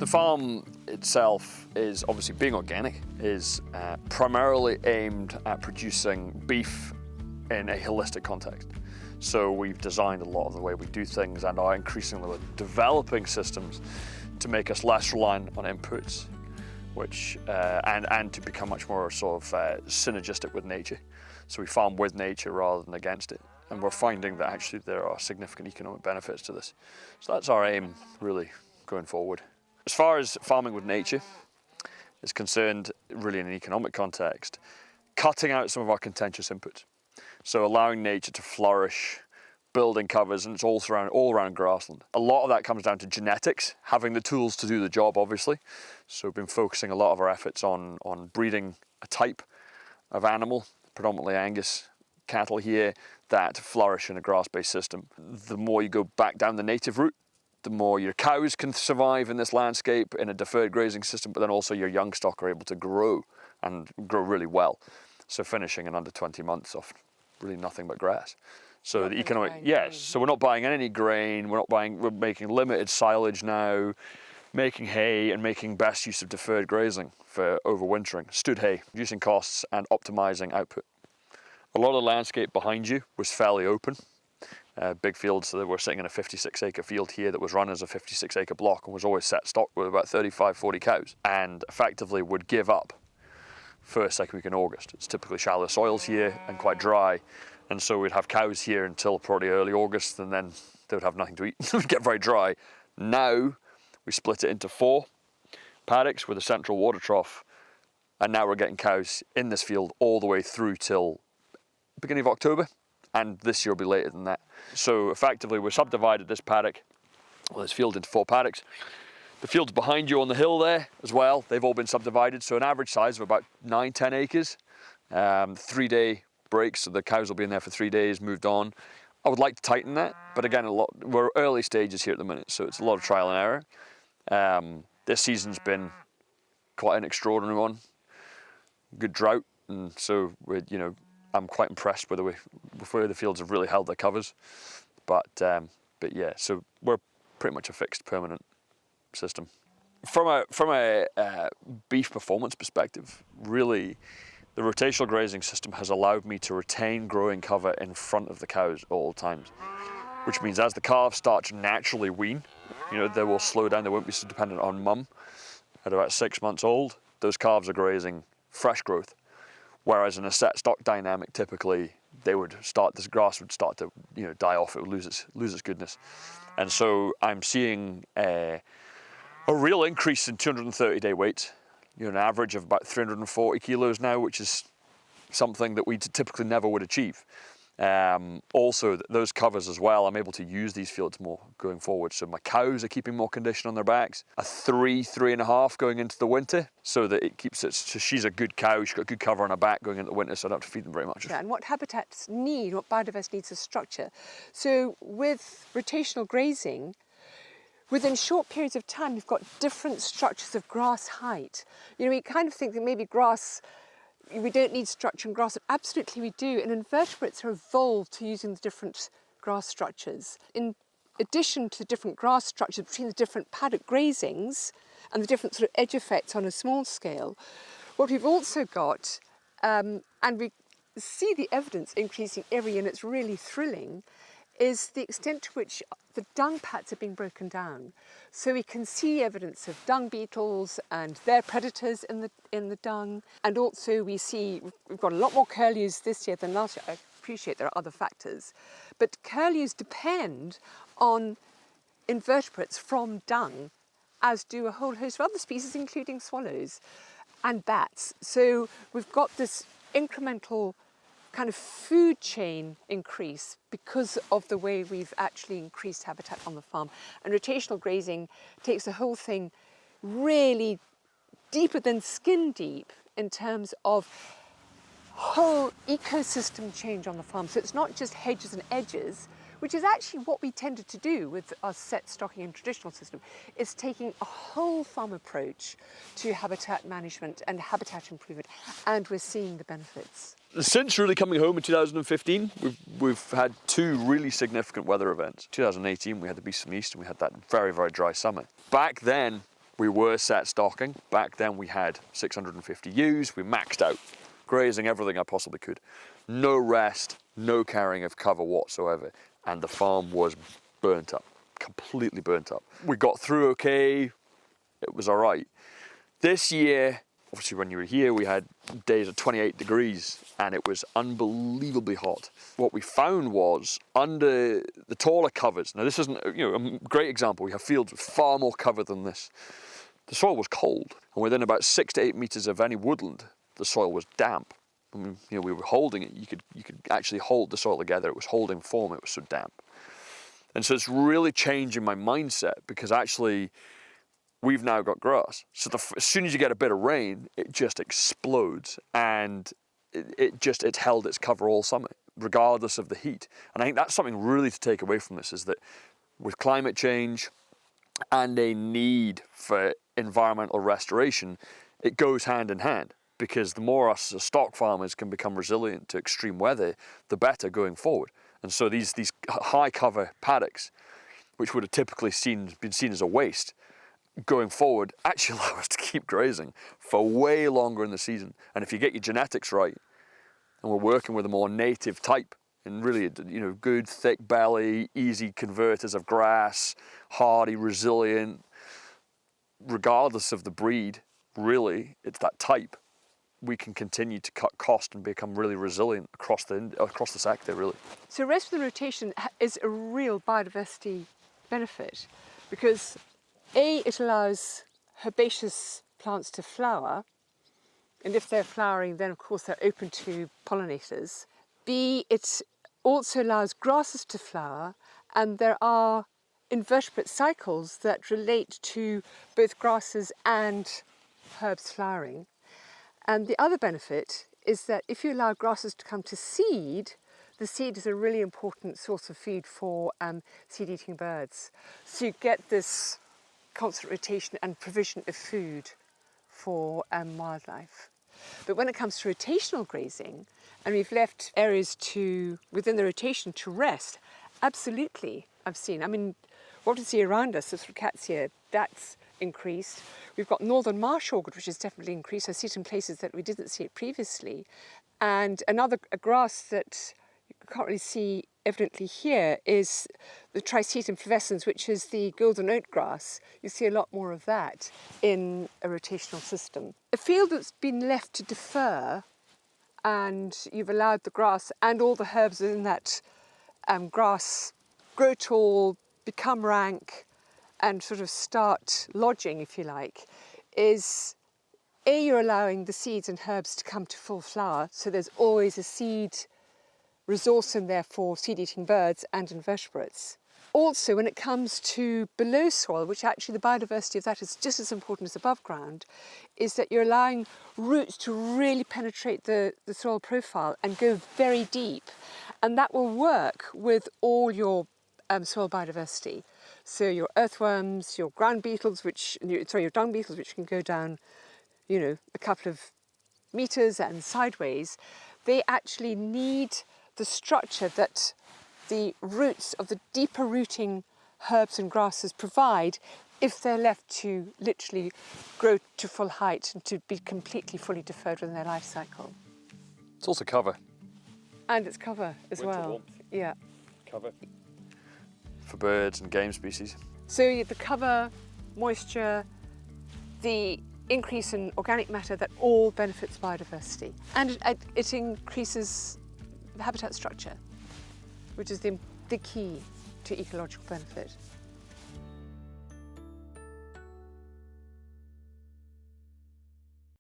The farm itself is obviously, being organic, is primarily aimed at producing beef in a holistic context. So we've designed a lot of the way we do things and are increasingly developing systems to make us less reliant on inputs, which and to become much more sort of synergistic with nature. So we farm with nature rather than against it. And we're finding that actually there are significant economic benefits to this. So that's our aim, really, going forward. As far as farming with nature is concerned, really in an economic context, cutting out some of our contentious inputs. So allowing nature to flourish, building covers, and it's all around grassland. A lot of that comes down to genetics, having the tools to do the job, obviously. So we've been focusing a lot of our efforts on breeding a type of animal, predominantly Angus cattle here, that flourish in a grass-based system. The more you go back down the native route, the more your cows can survive in this landscape in a deferred grazing system, but then also your young stock are able to grow and grow really well. So finishing in under 20 months off really nothing but grass. So the economic, yes, so we're not buying any grain, we're making limited silage now, making hay and making best use of deferred grazing for overwintering, stood hay, reducing costs and optimizing output. A lot of the landscape behind you was fairly open. Big fields, so we're sitting in a 56-acre field here that was run as a 56-acre block and was always set stock with about 35, 40 cows, and effectively would give up first, second week in August. It's typically shallow soils here and quite dry, and so we'd have cows here until probably early August, and then they would have nothing to eat. It would get very dry. Now we split it into 4 paddocks with a central water trough, and now we're getting cows in this field all the way through till beginning of October, and this year will be later than that. So effectively we've subdivided this paddock, well, this field, into 4 paddocks. The fields behind you on the hill there as well, they've all been subdivided, so an average size of about 9-10 acres. 3-day breaks, so the cows will be in there for 3 days, moved on. I would like to tighten that, but again, we're early stages here at the minute, so it's a lot of trial and error. This season's been quite an extraordinary one. Good drought, and so I'm quite impressed with where the fields have really held their covers. But yeah, so we're pretty much a fixed permanent system. From a beef performance perspective, really, the rotational grazing system has allowed me to retain growing cover in front of the cows at all times, which means as the calves start to naturally wean, they will slow down. They won't be so dependent on mum. At about 6 months old, those calves are grazing fresh growth. Whereas in a set stock dynamic, typically this grass would start to die off. It would lose its goodness, and so I'm seeing a real increase in 230-day weights. An average of about 340 kilos now, which is something that we typically never would achieve. Also, those covers as well, I'm able to use these fields more going forward. So my cows are keeping more condition on their backs. A 3.5 going into the winter, so that it keeps it. So she's a good cow. She's got good cover on her back going into the winter, so I don't have to feed them very much. Yeah, and what habitats need, what biodiversity needs, is structure. So with rotational grazing, within short periods of time, you've got different structures of grass height. We kind of think that maybe grass, we don't need structure in grass, but absolutely we do. And invertebrates are evolved to using the different grass structures. In addition to the different grass structures between the different paddock grazings and the different sort of edge effects on a small scale, what we've also got, and we see the evidence increasing every year, and it's really thrilling, is the extent to which the dung pats are being broken down. So we can see evidence of dung beetles and their predators in the dung. And also we've got a lot more curlews this year than last year. I appreciate there are other factors. But curlews depend on invertebrates from dung, as do a whole host of other species, including swallows and bats. So we've got this incremental kind of food chain increase because of the way we've actually increased habitat on the farm. And rotational grazing takes the whole thing really deeper than skin deep in terms of whole ecosystem change on the farm. So it's not just hedges and edges, which is actually what we tended to do with our set stocking and traditional system. It's taking a whole farm approach to habitat management and habitat improvement, and we're seeing the benefits. Since really coming home in 2015, we've had 2 really significant weather events. 2018, we had the Beast from the East, and we had that very, very dry summer. Back then, We were set stocking. Back then we had 650 ewes. We maxed out, grazing everything I possibly could. No rest, no carrying of cover whatsoever. And the farm was burnt up, completely burnt up. We got through okay. It was all right. This year, obviously when you were here, we had days of 28 degrees and it was unbelievably hot. What we found was under the taller covers, now this isn't a great example, we have fields with far more cover than this. The soil was cold, and within about 6 to 8 meters of any woodland, the soil was damp. I mean, we were holding it, you could actually hold the soil together, it was holding form, it was so damp. And so it's really changing my mindset, because actually we've now got grass. So as soon as you get a bit of rain, it just explodes, and it's held its cover all summer, regardless of the heat. And I think that's something really to take away from this, is that with climate change and a need for environmental restoration, it goes hand in hand, because the more us as stock farmers can become resilient to extreme weather, the better going forward. And so these high cover paddocks, which would have typically been seen as a waste, going forward actually allow us to keep grazing for way longer in the season. And if you get your genetics right, and we're working with a more native type, and really, good thick belly, easy converters of grass, hardy, resilient, regardless of the breed, really, it's that type. We can continue to cut cost and become really resilient across the sector, really. So rest of the rotation is a real biodiversity benefit, because A, it allows herbaceous plants to flower, and if they're flowering, then of course they're open to pollinators. B, it also allows grasses to flower, and there are invertebrate cycles that relate to both grasses and herbs flowering. And the other benefit is that if you allow grasses to come to seed, the seed is a really important source of food for seed-eating birds. So you get this constant rotation and provision of food for wildlife. But when it comes to rotational grazing, and we've left areas within the rotation to rest, absolutely, I've seen. I mean, what we see around us, this Rotational, that's increased. We've got northern marsh orchid, which has definitely increased. I see it in places that we didn't see it previously. And a grass that you can't really see evidently here is the Trisetum flavescens, which is the golden oat grass. You see a lot more of that in a rotational system. A field that's been left to defer, and you've allowed the grass and all the herbs in that grass grow tall, become rank, and sort of start lodging, if you like, is A, you're allowing the seeds and herbs to come to full flower, so there's always a seed resource in there for seed-eating birds and invertebrates. Also, when it comes to below soil, which actually the biodiversity of that is just as important as above ground, is that you're allowing roots to really penetrate the soil profile and go very deep. And that will work with all your soil biodiversity. So your earthworms, your ground beetles, your dung beetles, which can go down, a couple of meters and sideways, they actually need the structure that the roots of the deeper rooting herbs and grasses provide if they're left to literally grow to full height and to be completely fully deferred within their life cycle. It's also cover. And it's cover as Winter well. warmth. Yeah. Cover for birds and game species. So the cover, moisture, the increase in organic matter, that all benefits biodiversity. And it increases habitat structure, which is the key to ecological benefit.